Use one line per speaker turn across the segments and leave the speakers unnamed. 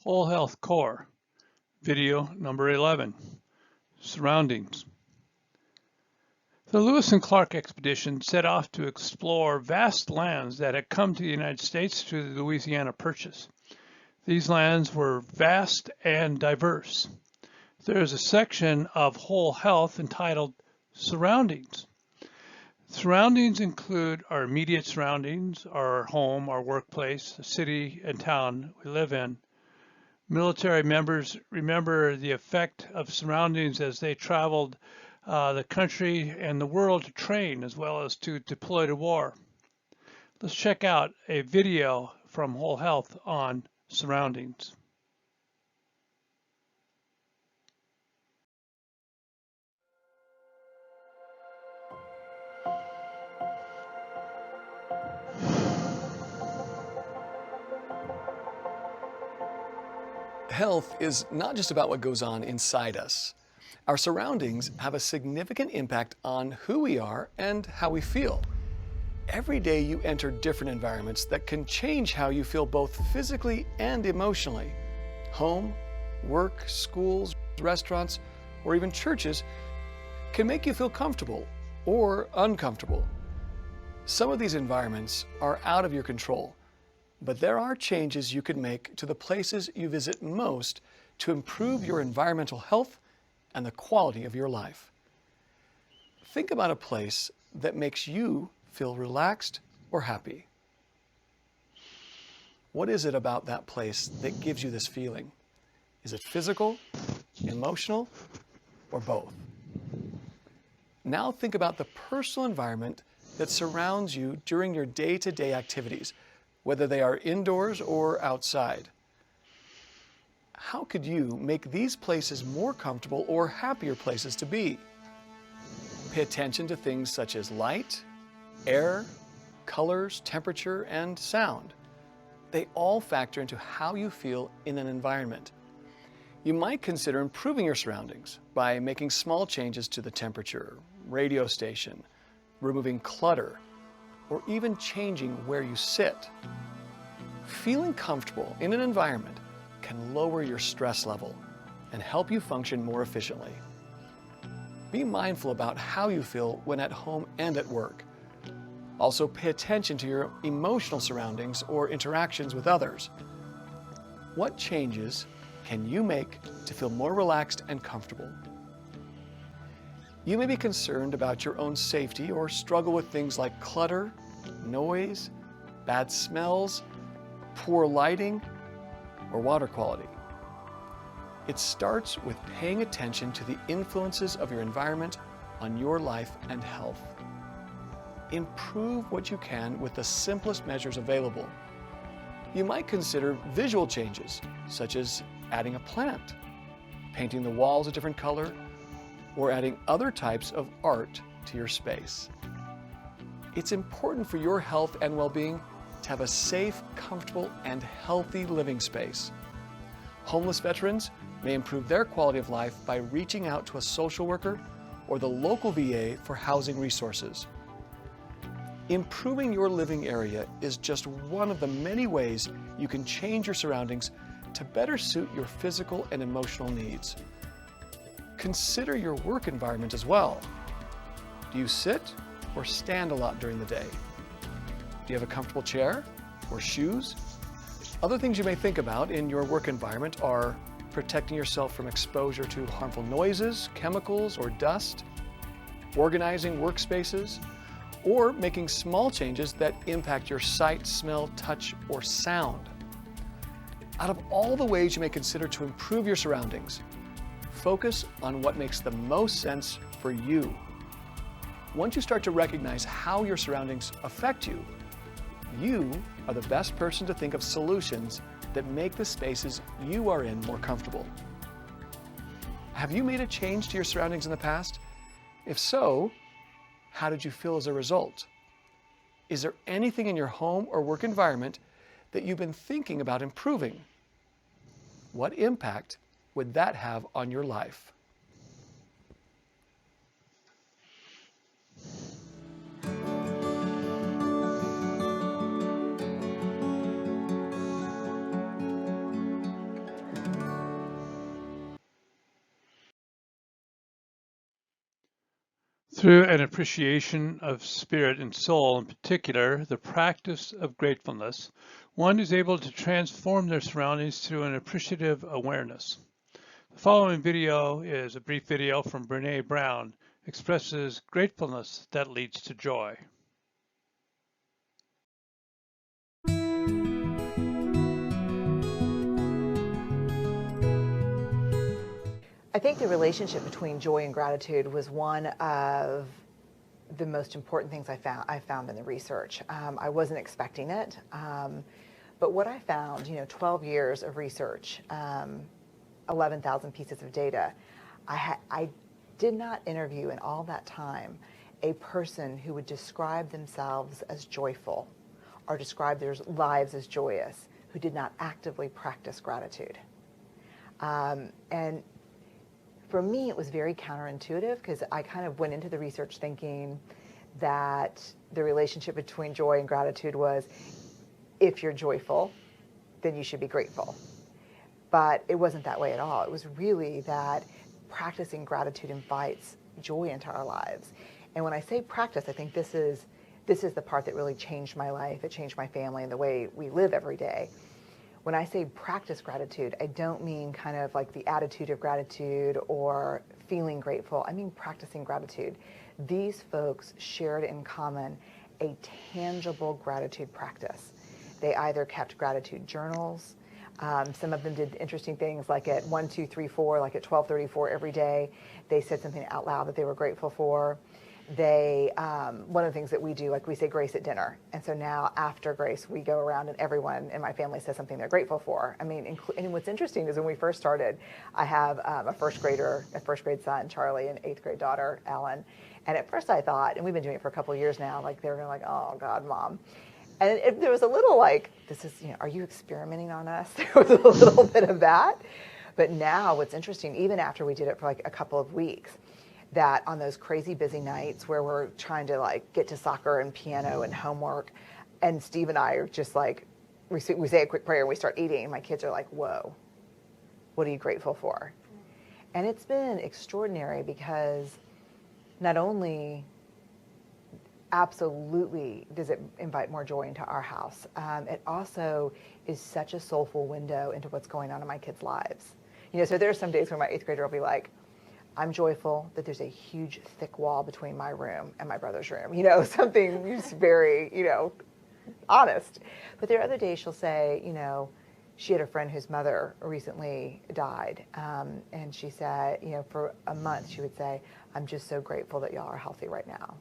Whole Health Core, video number 11, Surroundings. The Lewis and Clark expedition set off to explore vast lands that had come to the United States through the Louisiana Purchase. These lands were vast and diverse. There is a section of Whole Health entitled Surroundings. Surroundings include our immediate surroundings, our home, our workplace, the city and town we live in. Military members remember the effect of surroundings as they traveled the country and the world to train as well as to deploy to war. Let's check out a video from Whole Health on surroundings.
Health is not just about what goes on inside us. Our surroundings have a significant impact on who we are and how we feel. Every day you enter different environments that can change how you feel both physically and emotionally. Home, work, schools, restaurants, or even churches can make you feel comfortable or uncomfortable. Some of these environments are out of your control, but there are changes you can make to the places you visit most to improve your environmental health and the quality of your life. Think about a place that makes you feel relaxed or happy. What is it about that place that gives you this feeling? Is it physical, emotional, or both? Now think about the personal environment that surrounds you during your day-to-day activities, whether they are indoors or outside. How could you make these places more comfortable or happier places to be? Pay attention to things such as light, air, colors, temperature, and sound. They all factor into how you feel in an environment. You might consider improving your surroundings by making small changes to the temperature, radio station, removing clutter, or even changing where you sit. Feeling comfortable in an environment can lower your stress level and help you function more efficiently. Be mindful about how you feel when at home and at work. Also, pay attention to your emotional surroundings or interactions with others. What changes can you make to feel more relaxed and comfortable? You may be concerned about your own safety or struggle with things like clutter, noise, bad smells, poor lighting, or water quality. It starts with paying attention to the influences of your environment on your life and health. Improve what you can with the simplest measures available. You might consider visual changes, such as adding a plant, painting the walls a different color, or adding other types of art to your space. It's important for your health and well-being to have a safe, comfortable, and healthy living space. Homeless veterans may improve their quality of life by reaching out to a social worker or the local VA for housing resources. Improving your living area is just one of the many ways you can change your surroundings to better suit your physical and emotional needs. Consider your work environment as well. Do you sit or stand a lot during the day? Do you have a comfortable chair or shoes? Other things you may think about in your work environment are protecting yourself from exposure to harmful noises, chemicals, or dust, organizing workspaces, or making small changes that impact your sight, smell, touch, or sound. Out of all the ways you may consider to improve your surroundings, focus on what makes the most sense for you. Once you start to recognize how your surroundings affect you, you are the best person to think of solutions that make the spaces you are in more comfortable. Have you made a change to your surroundings in the past? If so, how did you feel as a result? Is there anything in your home or work environment that you've been thinking about improving? What impact would that have on your life?
Through an appreciation of spirit and soul, in particular, the practice of gratefulness, one is able to transform their surroundings through an appreciative awareness. The following video is a brief video from Brene Brown, expresses gratefulness that leads to joy.
I think the relationship between joy and gratitude was one of the most important things I found in the research. I wasn't expecting it, but what I found, 12 years of research, 11,000 pieces of data, I did not interview in all that time a person who would describe themselves as joyful or describe their lives as joyous, who did not actively practice gratitude. And for me, it was very counterintuitive because I kind of went into the research thinking that the relationship between joy and gratitude was, if you're joyful, then you should be grateful. But it wasn't that way at all. It was really that practicing gratitude invites joy into our lives. And when I say practice, I think this is the part that really changed my life. It changed my family and the way we live every day. When I say practice gratitude, I don't mean kind of like the attitude of gratitude or feeling grateful. I mean practicing gratitude. These folks shared in common a tangible gratitude practice. They either kept gratitude journals. Some of them did interesting things like at 1, 2, 3, 4, like at 12:34 every day, they said something out loud that they were grateful for. One of the things that we do, like we say grace at dinner. And so now after grace, we go around and everyone in my family says something they're grateful for. I mean, and what's interesting is when we first started, I have a first grade son, Charlie, and 8th grade daughter, Ellen. And at first I thought, and we've been doing it for a couple of years now, like they were like, oh God, Mom. And there was a little like, are you experimenting on us? There was a little bit of that. But now what's interesting, even after we did it for like a couple of weeks, that on those crazy busy nights where we're trying to like get to soccer and piano and homework, and Steve and I are just like, we say a quick prayer and we start eating, and my kids are like, whoa, what are you grateful for? And it's been extraordinary because not only absolutely does it invite more joy into our house, it also is such a soulful window into what's going on in my kids' lives. So there are some days where my 8th grader will be like, I'm joyful that there's a huge thick wall between my room and my brother's room, something just very, honest. But there are other days she'll say, she had a friend whose mother recently died. And she said, for a month she would say, I'm just so grateful that y'all are healthy right now.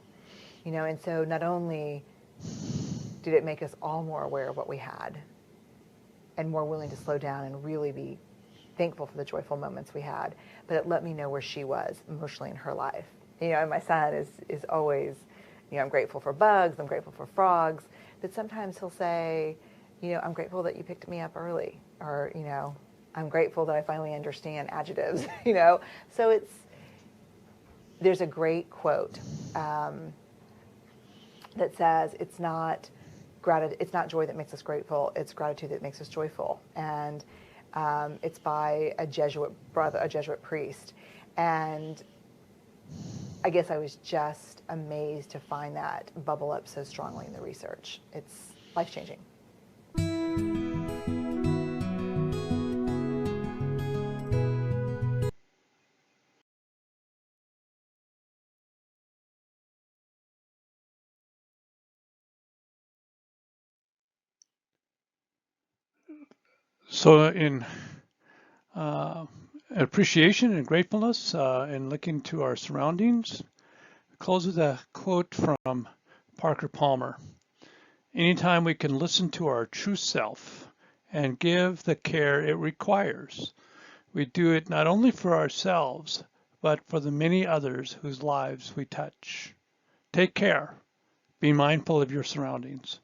And so not only did it make us all more aware of what we had and more willing to slow down and really be thankful for the joyful moments we had, but it let me know where she was emotionally in her life. And my son is always, I'm grateful for bugs, I'm grateful for frogs, but sometimes he'll say, I'm grateful that you picked me up early, or, I'm grateful that I finally understand adjectives, So there's a great quote that says, it's not joy that makes us grateful, it's gratitude that makes us joyful. And it's by a Jesuit priest. And I guess I was just amazed to find that bubble up so strongly in the research. It's life-changing.
So in appreciation and gratefulness and looking to our surroundings, close with a quote from Parker Palmer. Anytime we can listen to our true self and give the care it requires, we do it not only for ourselves, but for the many others whose lives we touch. Take care. Be mindful of your surroundings.